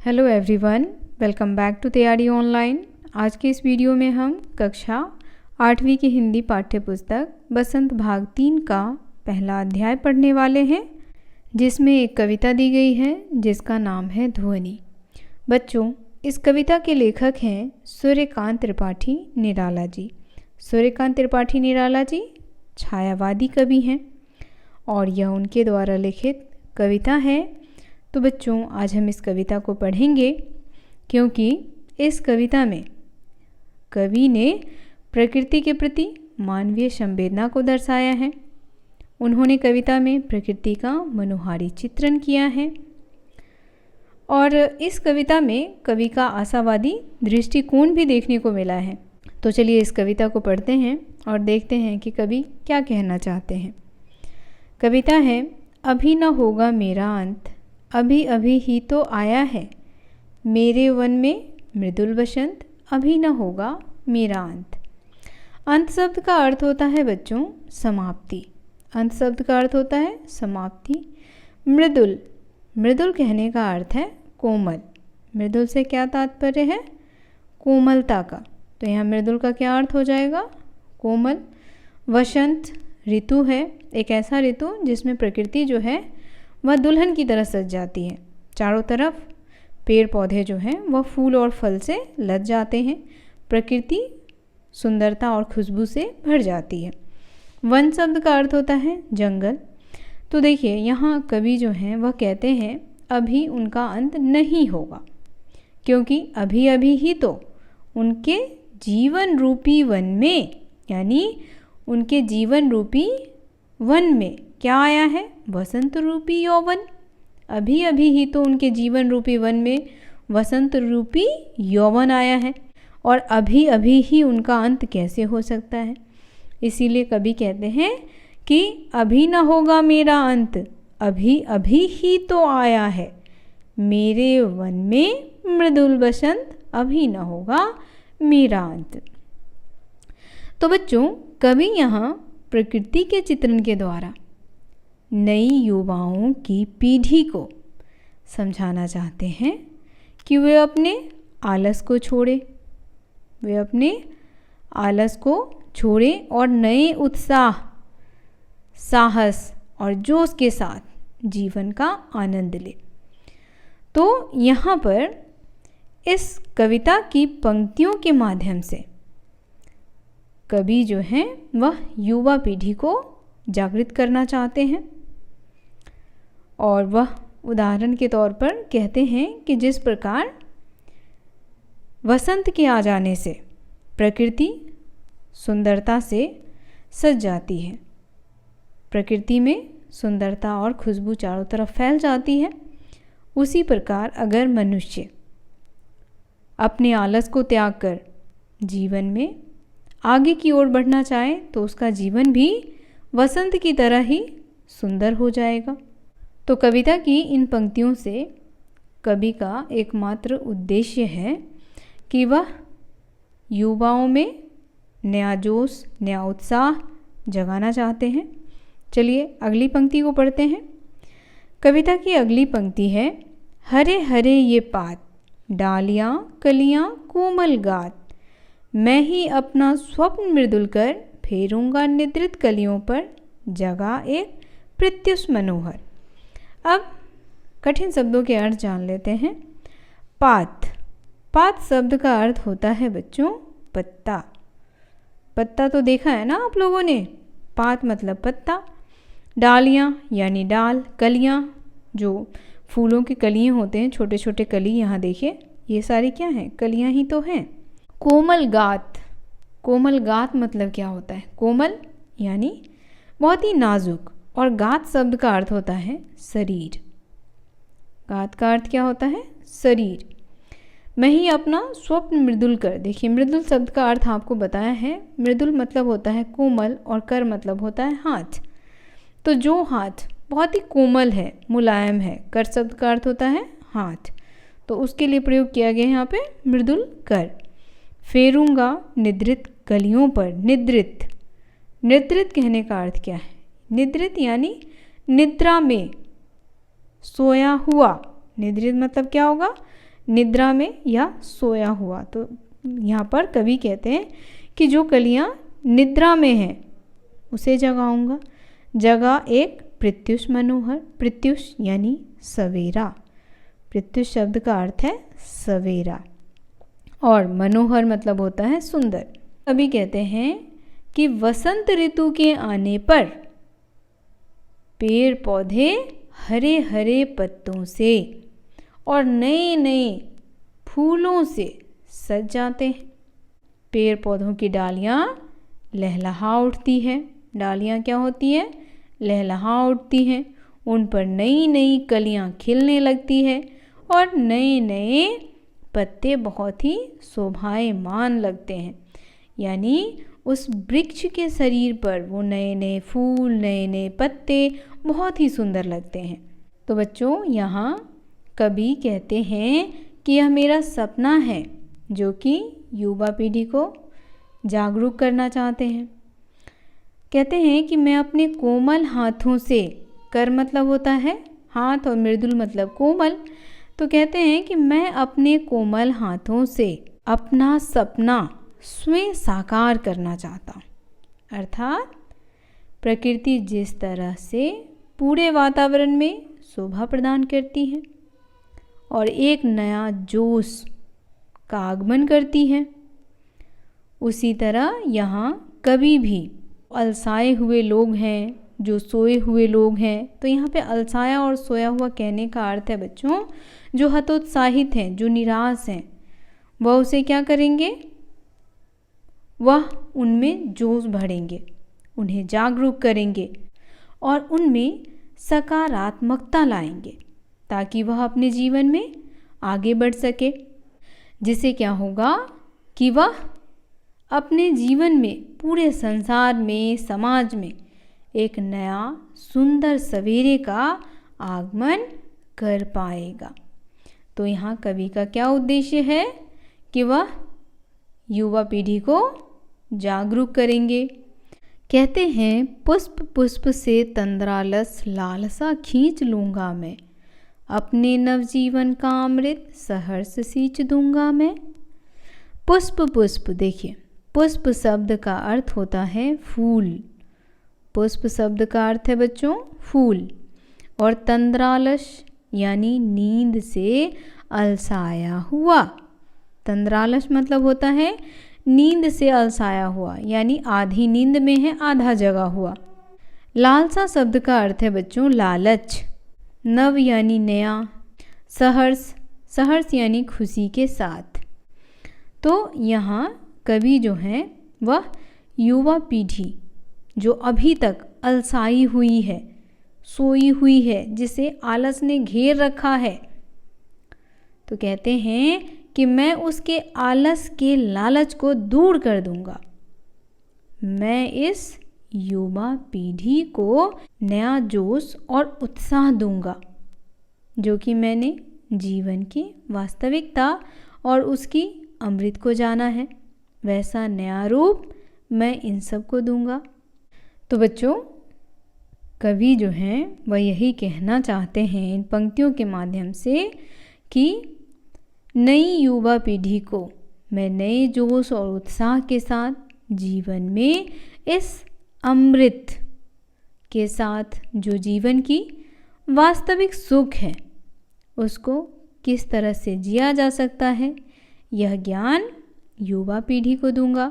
Hello everyone, welcome back to Taiyari online. आज के इस वीडियो में हम कक्षा 8वीं की हिंदी पाठ्य पुस्तक बसंत भाग 3 का पहला अध्याय पढ़ने वाले हैं, जिसमें एक कविता दी गई है जिसका नाम है ध्वनि। बच्चों, इस कविता के लेखक हैं सूर्यकांत त्रिपाठी निराला जी। सूर्यकांत त्रिपाठी निराला जी छायावादी कवि हैं और यह उनके द्वारा लिखित कविता है। तो बच्चों, आज हम इस कविता को पढ़ेंगे क्योंकि इस कविता में कवि ने प्रकृति के प्रति मानवीय संवेदना को दर्शाया है। उन्होंने कविता में प्रकृति का मनोहारी चित्रण किया है और इस कविता में कवि का आशावादी दृष्टिकोण भी देखने को मिला है। तो चलिए इस कविता को पढ़ते हैं और देखते हैं कि कवि क्या कहना चाहते हैं। कविता है, अभी न होगा मेरा अंत, अभी अभी ही तो आया है मेरे वन में मृदुल बसंत, अभी न होगा मेरा अंत। अंत शब्द का अर्थ होता है बच्चों समाप्ति। अंत शब्द का अर्थ होता है समाप्ति। मृदुल, मृदुल कहने का अर्थ है कोमल। मृदुल से क्या तात्पर्य है? कोमलता का। तो यहाँ मृदुल का क्या अर्थ हो जाएगा? कोमल। वसंत ऋतु है, एक ऐसा ऋतु जिसमें प्रकृति जो है वह दुल्हन की तरह सज जाती है। चारों तरफ पेड़ पौधे जो हैं वह फूल और फल से लद जाते हैं। प्रकृति सुंदरता और खुशबू से भर जाती है। वन शब्द का अर्थ होता है जंगल। तो देखिए यहाँ कवि जो हैं वह कहते हैं अभी उनका अंत नहीं होगा, क्योंकि अभी अभी ही तो उनके जीवन रूपी वन में, यानी उनके जीवन रूपी वन में क्या आया है? वसंत रूपी यौवन। अभी अभी ही तो उनके जीवन रूपी वन में वसंत रूपी यौवन आया है और अभी अभी ही उनका अंत कैसे हो सकता है? इसीलिए कवि कहते हैं कि अभी न होगा मेरा अंत, अभी अभी ही तो आया है मेरे वन में मृदुल बसंत, अभी न होगा मेरा अंत। तो बच्चों, कवि यहाँ प्रकृति के चित्रण के द्वारा नई युवाओं की पीढ़ी को समझाना चाहते हैं कि वे अपने आलस को छोड़ें, वे अपने आलस को छोड़ें और नए उत्साह, साहस और जोश के साथ जीवन का आनंद लें। तो यहाँ पर इस कविता की पंक्तियों के माध्यम से कवि जो हैं वह युवा पीढ़ी को जागृत करना चाहते हैं और वह उदाहरण के तौर पर कहते हैं कि जिस प्रकार वसंत के आ जाने से प्रकृति सुंदरता से सज जाती है, प्रकृति में सुंदरता और खुशबू चारों तरफ फैल जाती है, उसी प्रकार अगर मनुष्य अपने आलस को त्याग कर जीवन में आगे की ओर बढ़ना चाहे तो उसका जीवन भी वसंत की तरह ही सुंदर हो जाएगा। तो कविता की इन पंक्तियों से कवि का एकमात्र उद्देश्य है कि वह युवाओं में नया जोश, नया उत्साह जगाना चाहते हैं। चलिए अगली पंक्ति को पढ़ते हैं। कविता की अगली पंक्ति है, हरे हरे ये पात, डालियाँ कलियाँ कोमल गात, मैं ही अपना स्वप्न मृदुल कर फेरूंगा निद्रित कलियों पर, जगा एक प्रत्युष मनोहर। अब कठिन शब्दों के अर्थ जान लेते हैं। पात, पात शब्द का अर्थ होता है बच्चों पत्ता। पत्ता तो देखा है ना आप लोगों ने, पात मतलब पत्ता। डालियाँ यानी डाल, कलियाँ जो फूलों की कलियाँ होते हैं, छोटे छोटे कली, यहाँ देखिए ये सारी क्या हैं? कलियाँ ही तो हैं। कोमल गात, कोमल गात मतलब क्या होता है? कोमल यानी बहुत ही नाजुक, और गात शब्द का अर्थ होता है शरीर। गात का अर्थ क्या होता है? शरीर। मैं ही अपना स्वप्न मृदुल कर, देखिए मृदुल शब्द का अर्थ आपको बताया है। मृदुल मतलब होता है कोमल और कर मतलब होता है हाथ। तो जो हाथ बहुत ही कोमल है, मुलायम है, कर शब्द का अर्थ होता है हाथ, तो उसके लिए प्रयोग किया गया है यहाँ पे मृदुल कर। फेरूंगा निद्रित कलियों पर, निद्रित, निद्रित कहने का अर्थ क्या है? निद्रित यानी निद्रा में सोया हुआ। निद्रित मतलब क्या होगा? निद्रा में या सोया हुआ। तो यहाँ पर कवि कहते हैं कि जो कलियाँ निद्रा में हैं उसे जगाऊंगा। जगा एक प्रत्युष मनोहर, प्रत्युष यानी सवेरा, प्रत्युष शब्द का अर्थ है सवेरा, और मनोहर मतलब होता है सुंदर। कवि कहते हैं कि वसंत ऋतु के आने पर पेड़ पौधे हरे हरे पत्तों से और नए नए फूलों से सज जाते हैं। पेड़ पौधों की डालियाँ लहलहा उठती हैं। डालियाँ क्या होती हैं? लहलहा उठती हैं। उन पर नई नई कलियाँ खिलने लगती है और नए नए पत्ते बहुत ही शोभायमान लगते हैं। यानी उस वृक्ष के शरीर पर वो नए नए फूल, नए नए पत्ते बहुत ही सुंदर लगते हैं। तो बच्चों, यहाँ कवि कहते हैं कि यह मेरा सपना है, जो कि युवा पीढ़ी को जागरूक करना चाहते हैं। कहते हैं कि मैं अपने कोमल हाथों से, कर मतलब होता है हाथ और मृदुल मतलब कोमल, तो कहते हैं कि मैं अपने कोमल हाथों से अपना सपना स्वयं साकार करना चाहता हूँ। अर्थात प्रकृति जिस तरह से पूरे वातावरण में शोभा प्रदान करती है और एक नया जोश का आगमन करती है, उसी तरह यहाँ कवि भी अलसाए हुए लोग हैं, जो सोए हुए लोग हैं। तो यहाँ पे अलसाया और सोया हुआ कहने का अर्थ है बच्चों, जो हतोत्साहित हैं, जो निराश हैं, वह उसे क्या करेंगे? वह उनमें जोश भरेंगे, उन्हें जागरूक करेंगे और उनमें सकारात्मकता लाएंगे, ताकि वह अपने जीवन में आगे बढ़ सके। जिससे क्या होगा कि वह अपने जीवन में, पूरे संसार में, समाज में एक नया सुंदर सवेरे का आगमन कर पाएगा। तो यहाँ कवि का क्या उद्देश्य है कि वह युवा पीढ़ी को जागरूक करेंगे। कहते हैं, पुष्प पुष्प से तंद्रालस लालसा खींच लूँगा मैं, अपने नवजीवन का अमृत सहर्ष सींच दूंगा मैं। पुष्प पुष्प, देखिए पुष्प शब्द का अर्थ होता है फूल। पुष्प शब्द का अर्थ है बच्चों फूल, और तंद्रालस यानी नींद से अलसाया हुआ। तंद्रालस मतलब होता है नींद से अलसाया हुआ, यानी आधी नींद में है, आधा जगा हुआ। लालसा शब्द का अर्थ है बच्चों लालच। नव यानी नया, सहर्ष, सहर्ष यानी खुशी के साथ। तो यहाँ कवि जो हैं वह युवा पीढ़ी जो अभी तक अलसाई हुई है, सोई हुई है, जिसे आलस ने घेर रखा है, तो कहते हैं कि मैं उसके आलस के लालच को दूर कर दूंगा। मैं इस युवा पीढ़ी को नया जोश और उत्साह दूंगा, जो कि मैंने जीवन की वास्तविकता और उसकी अमृत को जाना है, वैसा नया रूप मैं इन सब को दूंगा। तो बच्चों, कवि जो हैं वह यही कहना चाहते हैं इन पंक्तियों के माध्यम से कि नई युवा पीढ़ी को मैं नए जोश और उत्साह के साथ जीवन में इस अमृत के साथ, जो जीवन की वास्तविक सुख है, उसको किस तरह से जिया जा सकता है, यह ज्ञान युवा पीढ़ी को दूंगा।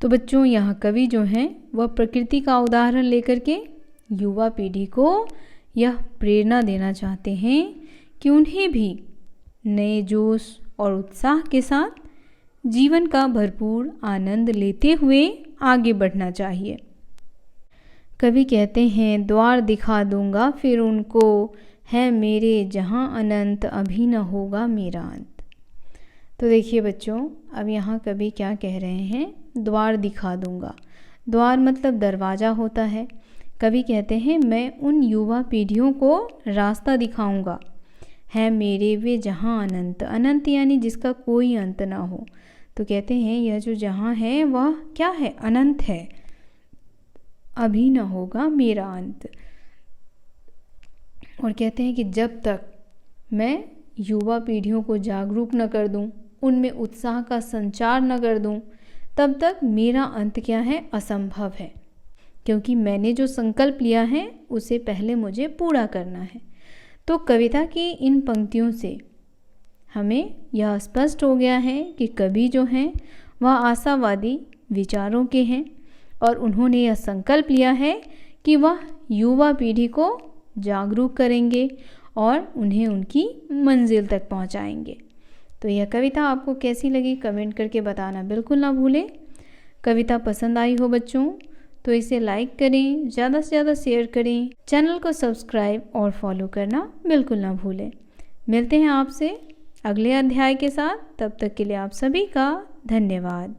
तो बच्चों, यहाँ कवि जो हैं वह प्रकृति का उदाहरण लेकर के युवा पीढ़ी को यह प्रेरणा देना चाहते हैं कि उन्हें भी नए जोश और उत्साह के साथ जीवन का भरपूर आनंद लेते हुए आगे बढ़ना चाहिए। कवि कहते हैं, द्वार दिखा दूंगा फिर उनको, है मेरे जहाँ अनंत, अभी न होगा मेरा अंत। तो देखिए बच्चों, अब यहाँ कवि क्या कह रहे हैं, द्वार दिखा दूंगा। द्वार मतलब दरवाज़ा होता है। कवि कहते हैं, मैं उन युवा पीढ़ियों को रास्ता दिखाऊंगा, है मेरे वे जहाँ अनंत, अनंत यानी जिसका कोई अंत ना हो। तो कहते हैं यह जो जहाँ है वह क्या है, अनंत है, अभी न होगा मेरा अंत। और कहते हैं कि जब तक मैं युवा पीढ़ियों को जागरूक न कर दूं, उनमें उत्साह का संचार न कर दूं, तब तक मेरा अंत क्या है, असंभव है। क्योंकि मैंने जो संकल्प लिया है उसे पहले मुझे पूरा करना है। तो कविता की इन पंक्तियों से हमें यह स्पष्ट हो गया है कि कवि जो हैं वह आशावादी विचारों के हैं और उन्होंने यह संकल्प लिया है कि वह युवा पीढ़ी को जागरूक करेंगे और उन्हें उनकी मंजिल तक पहुंचाएंगे। तो यह कविता आपको कैसी लगी कमेंट करके बताना बिल्कुल ना भूलें। कविता पसंद आई हो बच्चों तो इसे लाइक करें, ज़्यादा से ज़्यादा शेयर करें, चैनल को सब्सक्राइब और फॉलो करना बिल्कुल ना भूलें। मिलते हैं आपसे अगले अध्याय के साथ, तब तक के लिए आप सभी का धन्यवाद।